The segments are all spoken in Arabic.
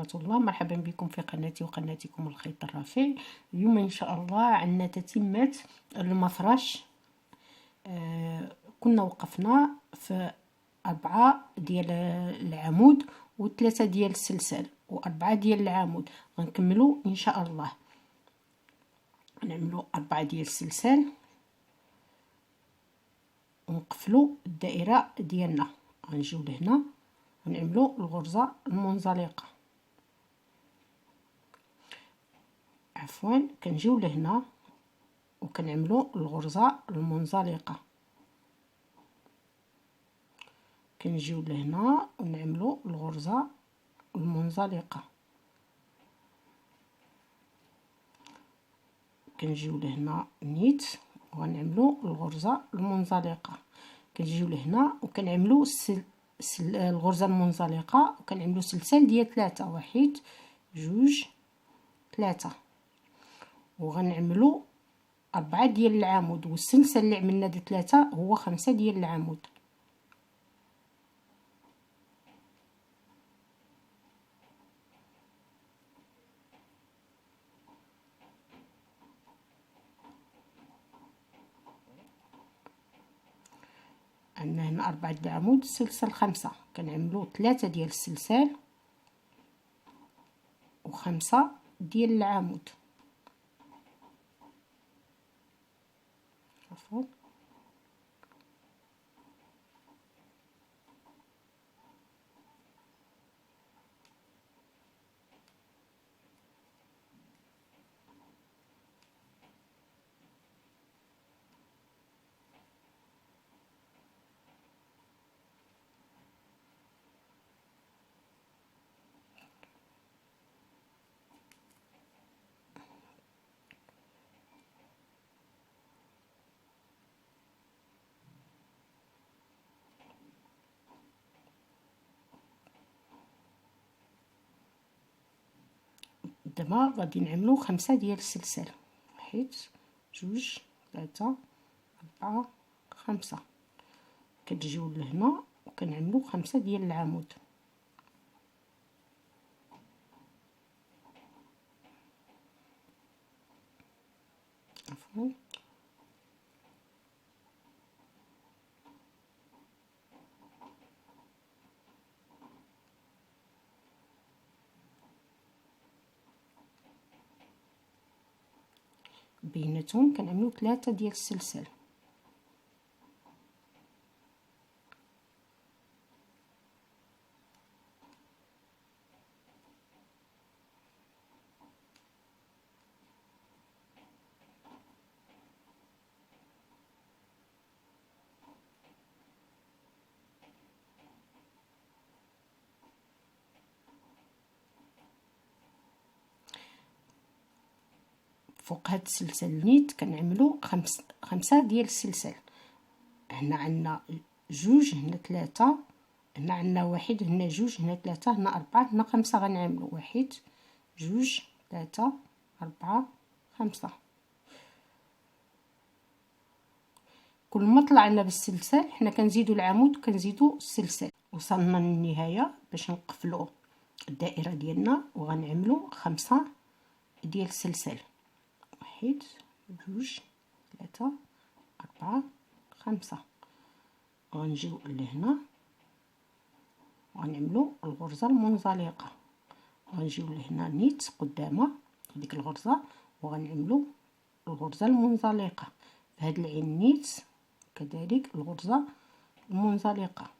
ورحمة الله. مرحبا بكم في قناتي وقناتكم الخيط الرفيع. اليوم ان شاء الله عندنا تتمة المفرش. كنا وقفنا في 4 ديال العمود و3 ديال السلسال و4 ديال العمود. غنكملوا ان شاء الله. نعملوا 4 ديال السلسال ونقفلوا الدائره ديالنا. غنجيو لهنا ونعملوا الغرزه المنزلقه، كنجيو لهنا وكنعملوا الغرزه المنزلقه، كنجيو لهنا ونعملوا الغرزه المنزلقه، كنجيو لهنا نيت وغنعملوا الغرزه المنزلقه، كنجيو لهنا وكنعملوا الغرزه المنزلقه وكنعملوا سلسال ديال 3. 1 2 3 وغنعملوا 4 ديال العمود، والسلسال اللي عملنا د 3 هو 5 ديال العمود. عندنا هنا 4 ديال العمود، سلسال 5، كنعملوا 3 ديال السلسال و5 ديال العمود. عفوا دابا غادي نعملو 5 ديال السلسال. 1 2 3 4 5. كتجيو لهنا وكنعملو 5 ديال العمود. عفوا بيناتهم كنعملو 3 ديال السلسال. فوق هاد السلسال نيت كنعملو 5 ديال السلسال. هنا عندنا 2 هنا 3 هنا عندنا 1 هنا 2 هنا 3 هنا 4 هنا 5. غنعملو 1 2 3 4 5. كل ما طلعنا بالسلسال حنا كنزيدو العمود كنزيدو السلسال. وصلنا للنهايه باش نقفلو الدائره ديالنا وغنعملو 5 ديال السلسال. 1 2 3 4 5. غنجيو لهنا وغنعملو الغرزه المنزلقه، غنجيو لهنا نيت قدامها ديك الغرزه وغنعملو الغرزه المنزلقه بهاد العين نيت، كذلك الغرزه المنزلقه.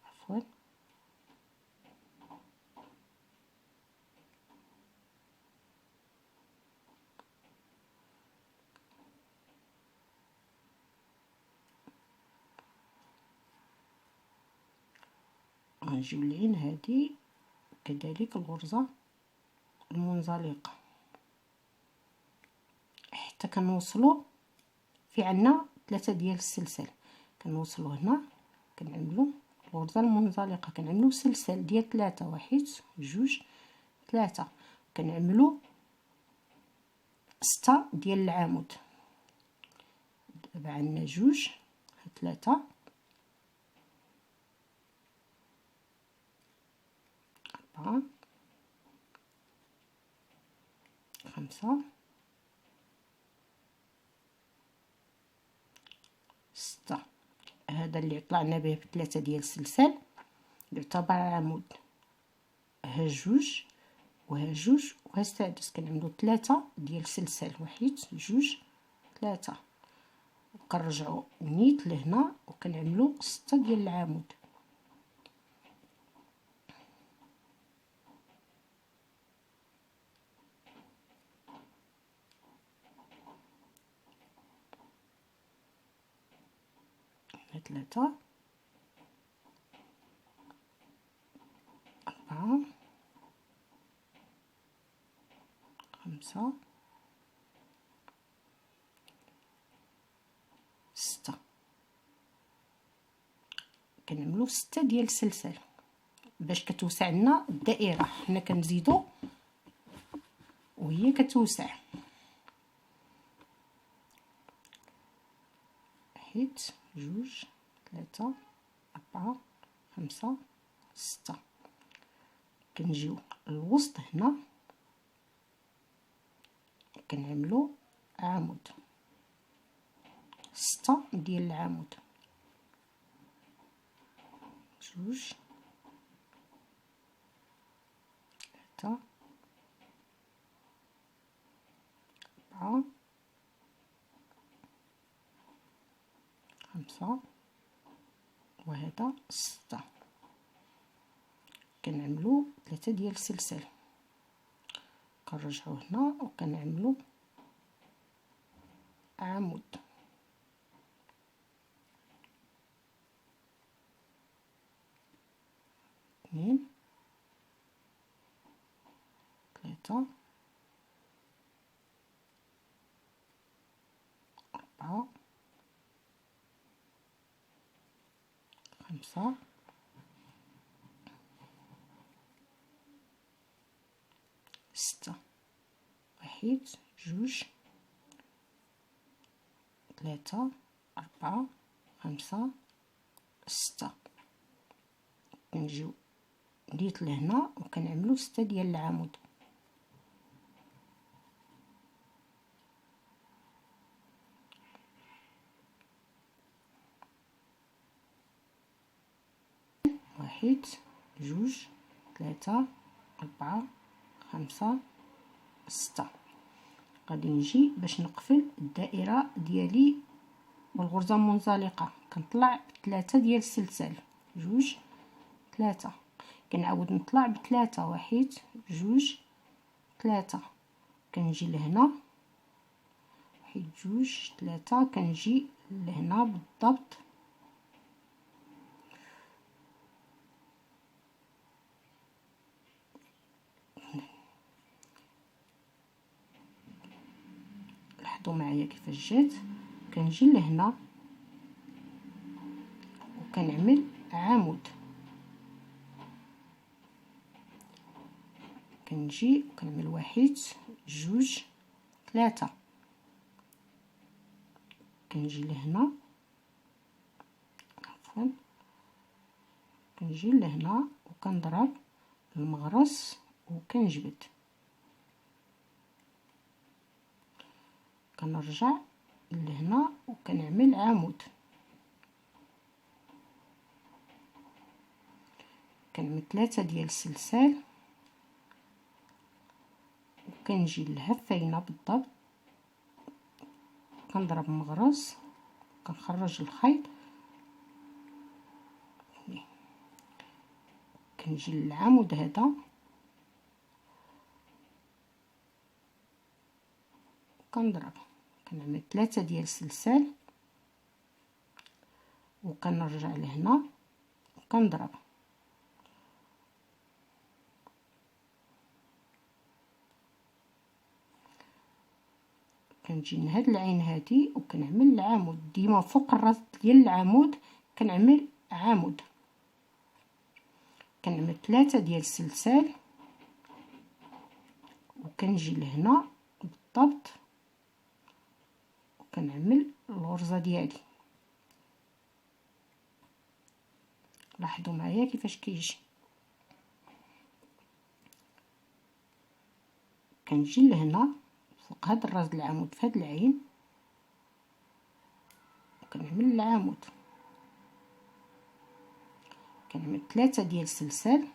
عفوا غنجيو للعين هذه كذلك الغرزه المنزلقه حتى كنوصلوا في عندنا 3 ديال السلسال. كنوصلوا هنا كنعملوا الغرزه المنزلقه، كنعملوا سلسال ديال 3. 1 2 3. كنعملوا 6 ديال العمود. دابا عندنا 2 3 5 6. هذا اللي طلعنا به بثلاثة ديال السلسال يعتبر عمود. ها جوج وها جوج وها السادس، كنعملو 3 ديال السلسال، 1 2 3، وكنرجعو نيت لهنا وكنعملو 6 ديال العمود. هنا 3 4 5 6. كنعملو 6 ديال السلسال باش كتوسع لنا الدائره. حنا كنزيدو وهي كتوسع. 1 2 3 4 5 6. كنجيو الوسط هنا كنعملو عمود، 6 ديال العمود، 2 3 4 5 وهذا 6. كنعملو 3 ديال السلسال، كنرجعو هنا وكنعملو عمود. 2 3 4 5 6. 1 2 3 4 5 6. كنجيو نيت لهنا وكنعملو 6 ديال العمود. واحد 2 3 4 5 6. غادي نجي باش نقفل الدائره ديالي والغرزه منزلقه. كنطلع ب3 ديال السلسال، 2 3. كنعاود نطلع ب3، 1 2 3. كنجي لهنا 1 2 3. كنجي لهنا بالضبط لاحظوا معايا كيفاش جات. كنجي لهنا وكنعمل عمود. كنجي وكنعمل 1 2 3. كنجي لهنا، عفوا، كنجي لهنا وكنضرب المغرس وكنجبد. كنرجع لهنا وكنعمل عمود. كنعمل 3 ديال السلسال وكنجي للهفينه بالضبط. كنضرب مغرز، كنخرج الخيط، كنجي للعمود هذا كنضرب. كنعمل 3 ديال السلسال وكنرجع لهنا وكنضرب. كنجي لهاد العين هادي وكنعمل العمود. ديما فوق الراس ديال العمود كنعمل عمود. كنعمل 3 ديال السلسال وكنجي لهنا بالضبط وكنعمل الغرزه ديالي. لاحظوا معايا كيفاش كيجي. كنجي لهنا فوق هاد الراس العمود في هاد العين، وكنعمل العمود. كنعمل 3 ديال السلسال،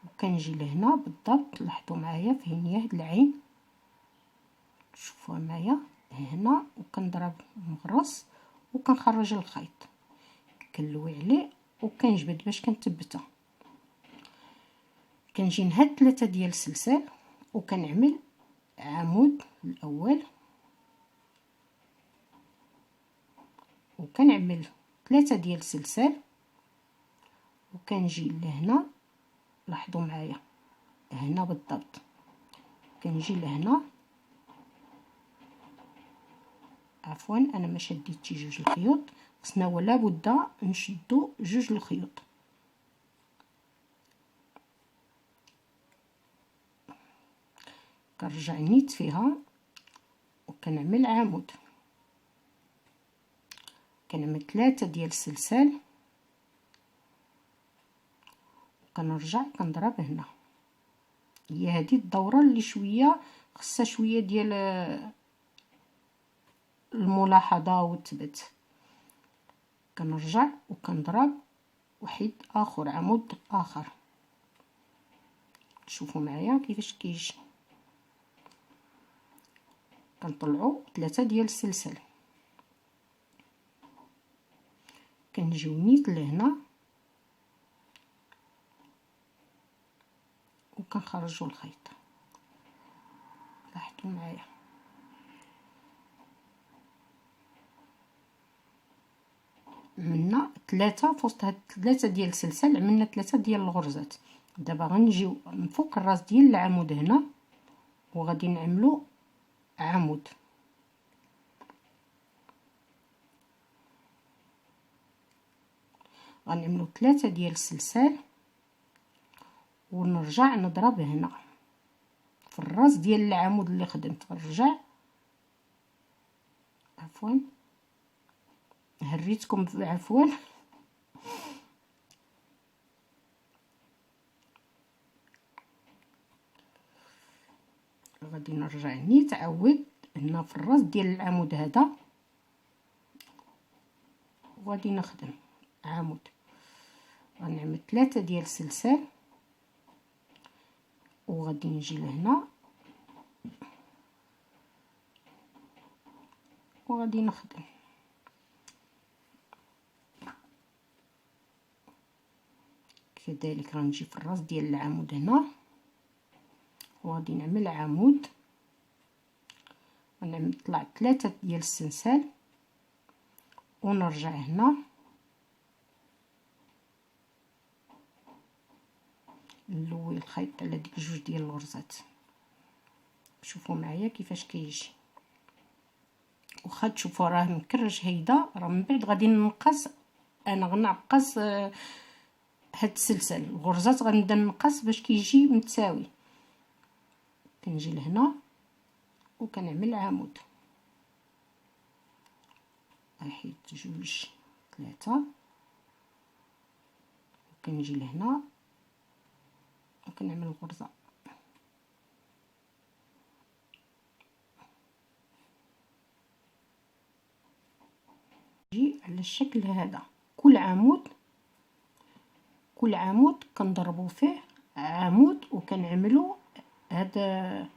وكنجي لهنا بالضبط. لاحظوا معايا فين هي هاد العين، شوفوها معايا هنا، وكنضرب مغرس وكنخرج الخيط، كنلوي عليه وكنجبد باش كنثبتها. كنجي نهاد 3 ديال السلسال وكنعمل عمود الاول، وكنعمل 3 ديال السلسال، وكنجي لهنا. لاحظوا معايا هنا بالضبط، كنجي لهنا. عفوا انا ما شديتش جوج الخيوط، خصنا ولا بد نشدو جوج الخيوط. كنرجع نيت فيها وكنعمل عمود. كنعمل 3 ديال السلسال، وكنرجع كنضرب هنا. هي هذه الدوره اللي شويه خصها شويه ديال الملاحظه والتبت. كنرجع وكنضرب واحد اخر، عمود اخر. شوفوا معايا كيفاش كيجي. كنطلعوا 3 ديال السلسال، كنجيو نيت لهنا وكنخرجوا الخيط. لاحظوا معايا عملنا 3 في وسط هاد 3 ديال السلسال، عملنا 3 ديال الغرزات. دابا غنجيو من فوق الراس ديال العمود هنا وغادي نعملو عمود. غنعملو 3 ديال السلسال ونرجع نضرب هنا في الراس ديال العمود اللي خدمت. غنرجع، عفوا هريتكم عفوا. غادي نرجع نيت عاود هنا في الراس ديال العمود هذا، وغادي نخدم عمود. غنعمل 3 ديال السلسال، وغادي نجي لهنا وغادي نخدم. كذلك غنجي في الراس ديال العمود هنا وغادي نعمل عمود. غنطلع 3 ديال السلسال ونرجع هنا نلوي الخيط على ديك جوج ديال الغرزات. شوفوا معايا كيفاش كيجي. واخا تشوفوا راه مكرج هيدا، راه من بعد غادي ننقص. انا غنعقص هاد السلسال، الغرزات غنبدا نقص باش كيجي متساوي. كنجي لهنا وكنعمل عمود، واحد جوج 3، وكنجي لهنا وكنعمل غرزه. جي على الشكل هذا. كل عمود كنضربوا فيه عمود وكنعملوا هذا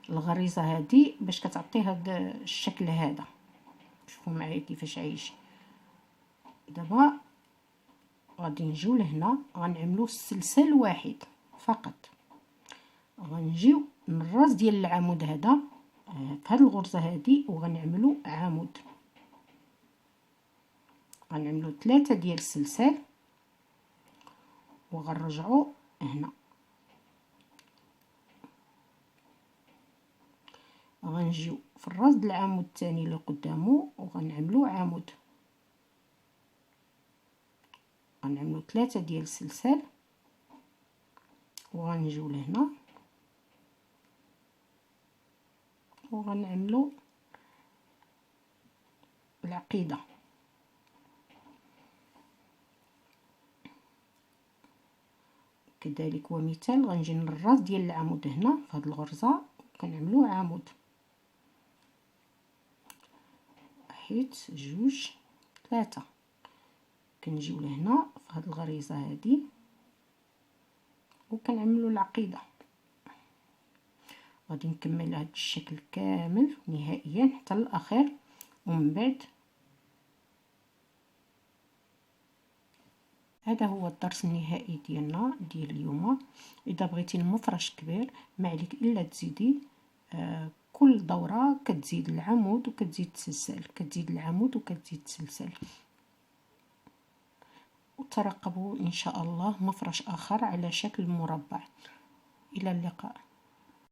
الغريزه هذه باش كتعطي هذا الشكل هذا. شوفوا معايا كيفاش عايش. دابا غادي نجيو لهنا غنعملوا السلسال واحد فقط. غنجيو من الراس ديال العمود هذا في هذه الغرزه هذه وغنعملوا عمود. غنعملوا 3 ديال السلسال وغنرجعوا هنا. غنجيو في الراس ديال العمود الثاني اللي قدامه وغنعملوا عمود. غنعملوا 3 ديال السلسال وغنجيو لهنا وغنعملوا العقيده. كذلك ومثال غنجي للراس ديال العمود هنا في هذه الغرزه كنعملو عمود، 1 2 3. كنجيو لهنا في هاد الغريزه هادي وكنعملو العقيده. غادي نكمل هاد الشكل كامل نهائيا حتى الاخير، ومن بعد هذا هو الدرس النهائي ديالنا ديال اليوم. اذا بغيتي المفرش كبير ما عليك الا تزيدي كل دوره كتزيد العمود وكتزيد تسلسل، كتزيد العمود وكتزيد تسلسل. وترقبوا ان شاء الله مفرش اخر على شكل مربع. الى اللقاء.